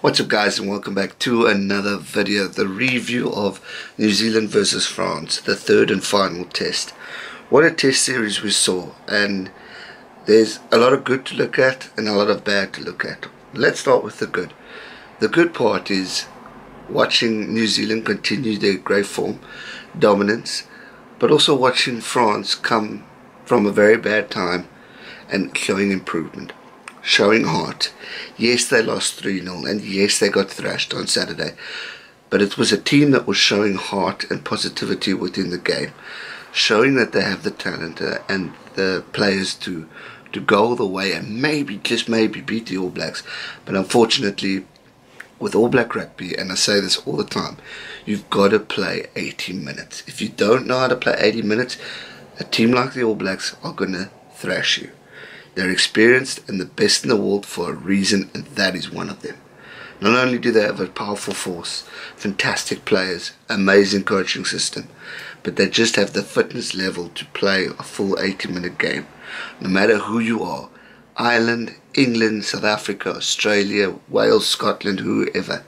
What's up guys, and welcome back to another video, the review of New Zealand versus France, the third and final test. What a test series we saw, and there's a lot of good to look at and a lot of bad to look at. Let's start with the good. The good part is watching New Zealand continue their great form, dominance, but also watching France come from a very bad time and showing improvement. Showing heart. Yes, they lost 3-0 and yes, they got thrashed on Saturday, but it was a team that was showing heart and positivity within the game, showing that they have the talent and the players to go all the way and maybe, just maybe, beat the All Blacks. But unfortunately, with All Black rugby, and I say this all the time, you've got to play 80 minutes. If you don't know how to play 80 minutes, a team like the All Blacks are going to thrash you. They're experienced and the best in the world for a reason, and that is one of them. Not only do they have a powerful force, fantastic players, amazing coaching system, but they just have the fitness level to play a full 80-minute game. No matter who you are, Ireland, England, South Africa, Australia, Wales, Scotland, whoever,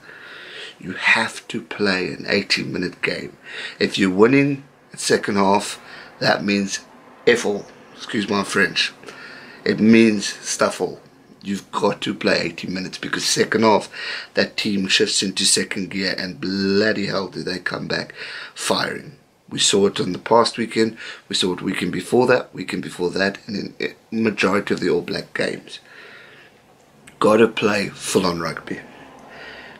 you have to play an 80-minute game. If you're winning at second half, that means F all. Excuse my French. It means stuff all. You've got to play 80 minutes, because second half that team shifts into second gear and bloody hell do they come back firing. We saw it on the past weekend, we saw it weekend before that, and in the majority of the All Black games. Got to play full on rugby.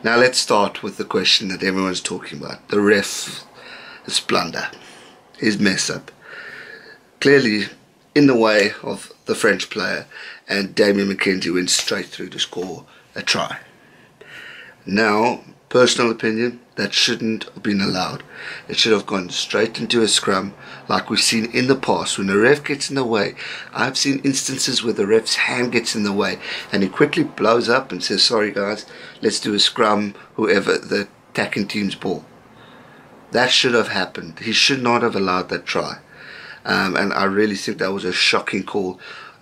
Now let's start with the question that everyone's talking about. The ref, his blunder, his mess up. Clearly in the way of the French player, and Damien McKenzie went straight through to score a try. Now, personal opinion, that shouldn't have been allowed. It should have gone straight into a scrum, like we've seen in the past. When the ref gets in the way, I've seen instances where the ref's hand gets in the way and he quickly blows up and says, sorry guys, let's do a scrum, whoever, the attacking team's ball. That should have happened. He should not have allowed that try. And I really think that was a shocking call,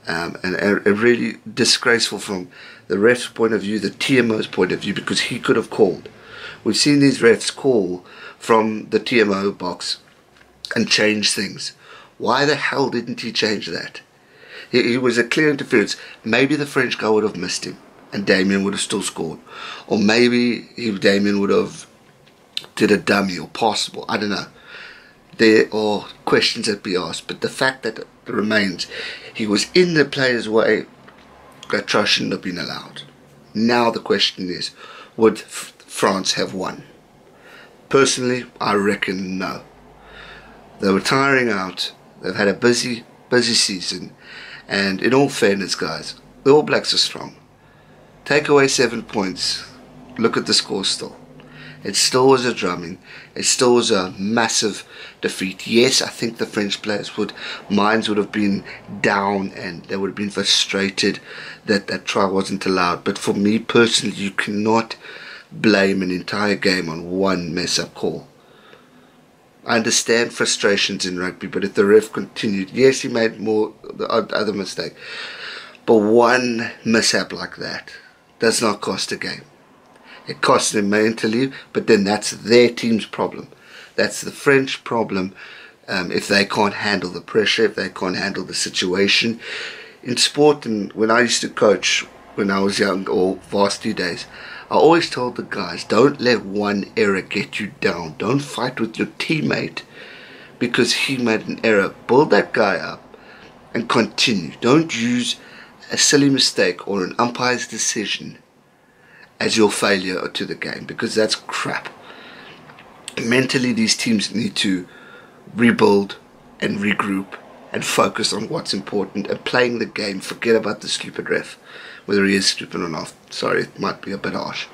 and a really disgraceful from the ref's point of view, the TMO's point of view, because he could have called. We've seen these refs call from the TMO box and change things. Why the hell didn't he change that? He was a clear interference. Maybe the French guy would have missed him and Damien would have still scored, or maybe Damien would have did a dummy or possible. I don't know. There are questions that be asked, but the fact that it remains, he was in the player's way, that try shouldn't have been allowed. Now the question is, would France have won? Personally, I reckon no. They were tiring out, they've had a busy season, and in all fairness guys, the All Blacks are strong. Take away 7 points, look at the score still. It still was a drumming. It still was a massive defeat. Yes, I think the French players minds would have been down and they would have been frustrated that that try wasn't allowed. But for me personally, you cannot blame an entire game on one mess-up call. I understand frustrations in rugby, but if the ref continued, yes, he made more the other mistake, but one mishap like that does not cost a game. It costs them mentally, but then that's their team's problem. That's the French problem. If they can't handle the pressure, if they can't handle the situation. In sport, and when I used to coach when I was young, or varsity days, I always told the guys, don't let one error get you down. Don't fight with your teammate because he made an error. Build that guy up and continue. Don't use a silly mistake or an umpire's decision as your failure to the game, because that's crap. Mentally, these teams need to rebuild and regroup and focus on what's important and playing the game. Forget about the stupid ref, whether he is stupid or not. Sorry, it might be a bit harsh,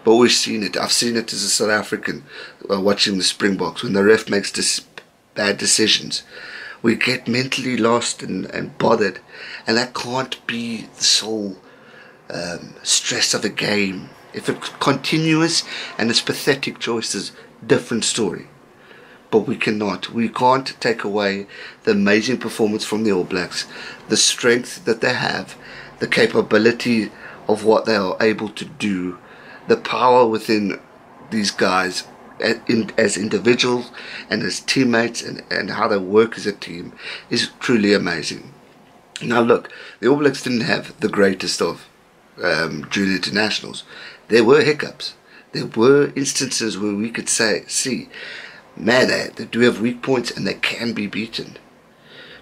but we've seen it. I've seen it as a South African watching the Springboks. When the ref makes bad decisions, we get mentally lost and bothered, and that can't be the sole stress of a game. If it's continuous and it's pathetic choices, different story. But we can't take away the amazing performance from the All Blacks, the strength that they have, the capability of what they are able to do, the power within these guys as individuals and as teammates, and how they work as a team is truly amazing. Now look, the All Blacks didn't have the greatest of junior internationals. There were hiccups. There were instances where we could see, man, they do have weak points and they can be beaten.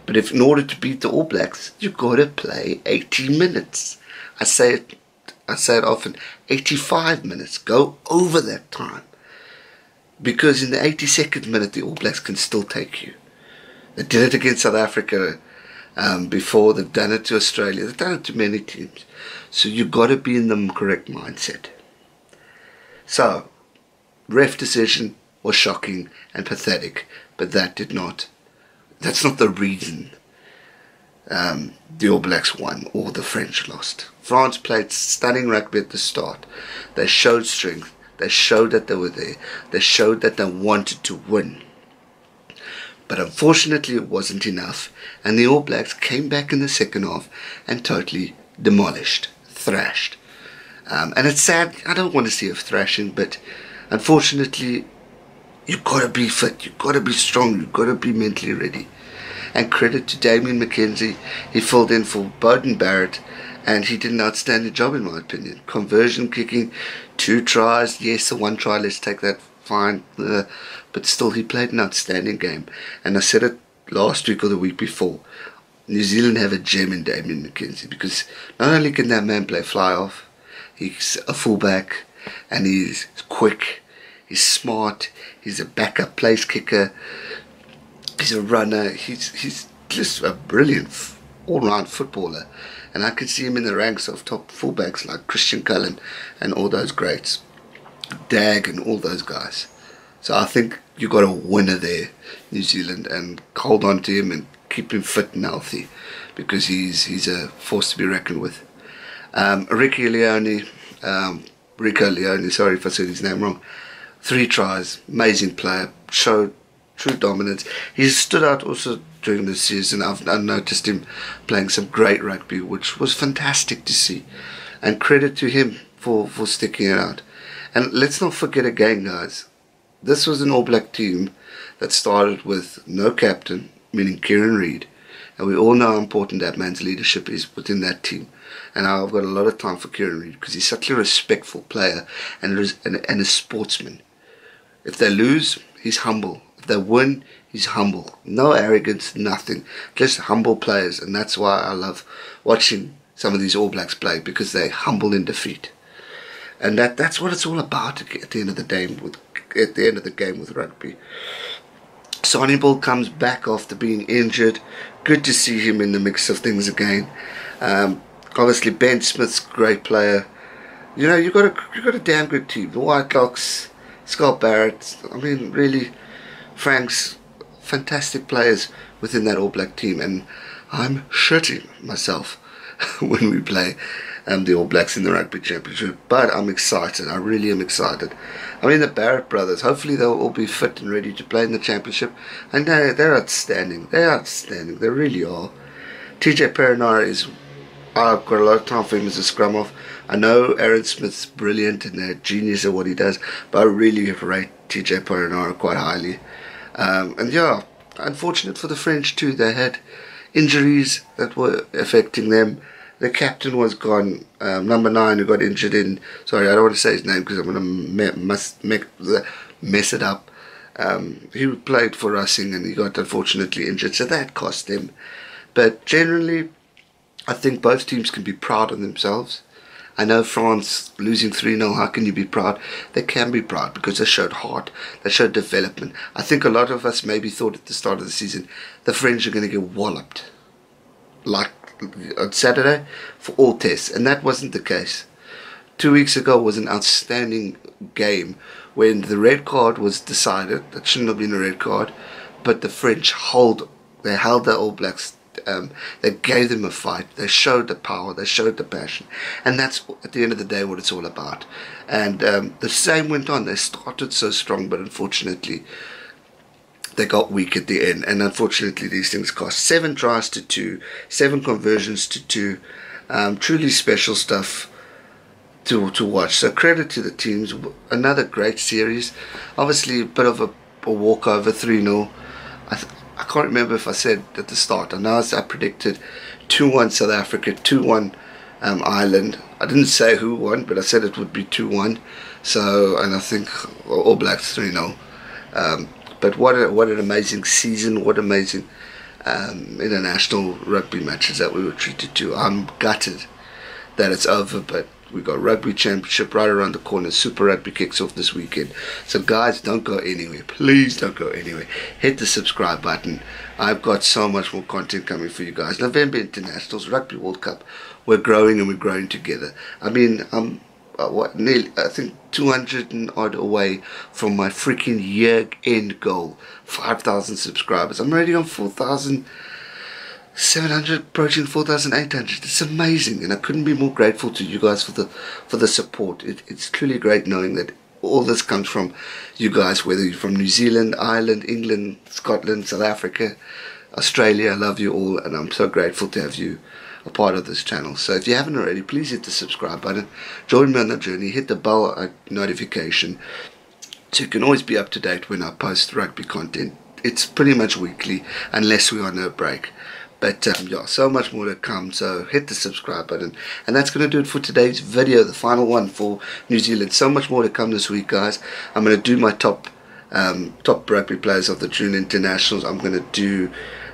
But if in order to beat the All Blacks, you've got to play 80 minutes. I say it often, 85 minutes. Go over that time. Because in the 82nd minute, the All Blacks can still take you. They did it against South Africa before. They've done it to Australia. They've done it to many teams. So you've got to be in the correct mindset. So, ref decision was shocking and pathetic, but that's not the reason the All Blacks won or the French lost. France played stunning rugby at the start. They showed strength. They showed that they were there. They showed that they wanted to win. But unfortunately it wasn't enough, and the All Blacks came back in the second half and totally demolished, thrashed. And it's sad, I don't want to see a thrashing, but unfortunately you've got to be fit, you've got to be strong, you've got to be mentally ready. And credit to Damien McKenzie, he filled in for Beauden Barrett, and he did an outstanding job in my opinion. Conversion kicking, 2 tries, yes, the 1 try, let's take that, fine, but still he played an outstanding game. And I said it last week or the week before, New Zealand have a gem in Damien McKenzie, because not only can that man play fly off, he's a fullback, and he's quick, he's smart, he's a backup place kicker, he's a runner, he's just a brilliant all-round footballer. And I could see him in the ranks of top fullbacks like Christian Cullen and all those greats, Dag and all those guys. So I think you got a winner there, New Zealand, and hold on to him and keep him fit and healthy, because he's a force to be reckoned with. Rieko Ioane, sorry if I said his name wrong. 3 tries, amazing player, showed true dominance. He's stood out also during the season. I've noticed him playing some great rugby, which was fantastic to see. And credit to him for sticking it out. And let's not forget again, guys, this was an All Black team that started with no captain, meaning Kieran Reid. And we all know how important that man's leadership is within that team. And I've got a lot of time for Kieran Reid, because he's such a respectful player and a sportsman. If they lose, he's humble. If they win, he's humble. No arrogance, nothing. Just humble players. And that's why I love watching some of these All Blacks play, because they're humble in defeat. And that's what it's all about at the end of the game with rugby. Sonny Bill comes back after being injured. Good to see him in the mix of things again. Obviously Ben Smith's a great player. You know, you've got a damn good team. The Whitelocks, Scott Barrett, I mean really Frank's fantastic players within that All Black team, and I'm shitting myself when we play the All Blacks in the Rugby Championship. But I'm excited, I really am excited. I mean the Barrett brothers, hopefully they'll all be fit and ready to play in the Championship, and they're outstanding, they really are. TJ Perenara I've got a lot of time for him as a scrum off. I know Aaron Smith's brilliant and a genius at what he does, but I really rate TJ Perenara quite highly. And yeah, unfortunate for the French too. They had injuries that were affecting them. The captain was gone. Number 9 who got injured in, sorry, I don't want to say his name because I'm going to mess it up. He played for Racing and he got unfortunately injured, so that cost them. But generally, I think both teams can be proud of themselves. I know France losing 3-0, how can you be proud? They can be proud because they showed heart, they showed development. I think a lot of us maybe thought at the start of the season the French are going to get walloped, like on Saturday, for all tests, and that wasn't the case. 2 weeks ago was an outstanding game when the red card was decided. That shouldn't have been a red card, but the French held the All Blacks. They gave them a fight. They showed the power. They showed the passion, and that's at the end of the day what it's all about. And the same went on. They started so strong, but unfortunately they got weak at the end. And unfortunately, these things cost. 7 tries to 2, 7 conversions to 2. Truly special stuff. to watch. So credit to the teams. Another great series. Obviously a bit of a walkover, 3-0. I can't remember if I said at the start. I know I predicted 2-1 South Africa, 2-1 Ireland. I didn't say who won, but I said it would be 2-1. So, and I think All Blacks 3-0. But what an amazing season! What amazing international rugby matches that we were treated to. I'm gutted that it's over, but we got Rugby Championship right around the corner. Super Rugby kicks off this weekend. So guys, don't go anywhere. Please don't go anywhere. Hit the subscribe button. I've got so much more content coming for you guys. November Internationals, Rugby World Cup. We're growing and we're growing together. I mean, I'm nearly, I think 200 and odd away from my freaking year-end goal. 5,000 subscribers. I'm already on 4,700, approaching 4,800. It's amazing, and I couldn't be more grateful to you guys for the support. It's truly great knowing that all this comes from you guys, whether you're from New Zealand, Ireland, England, Scotland, South Africa, Australia. I love you all, and I'm so grateful to have you a part of this channel. So if you haven't already, please hit the subscribe button, join me on the journey, hit the bell notification so you can always be up to date when I post rugby content. It's pretty much weekly unless we're on a break. But yeah, so much more to come, so hit the subscribe button. And that's going to do it for today's video, the final one for New Zealand. So much more to come this week, guys. I'm going to do my top rugby players of the June Internationals. I'm going to do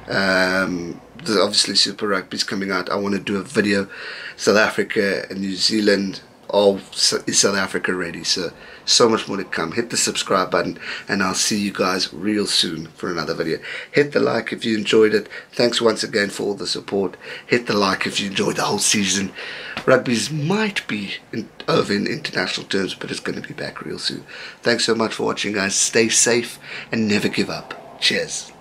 obviously Super Rugby's coming out. I want to do a video, South Africa and New Zealand. Is South Africa ready? So much more to come. Hit the subscribe button, and I'll see you guys real soon for another video. Hit the like if you enjoyed it. Thanks once again for all the support. Hit the like if you enjoyed the whole season. Rugby's might be over in international terms, but it's going to be back real soon. Thanks so much for watching, guys. Stay safe and never give up. Cheers.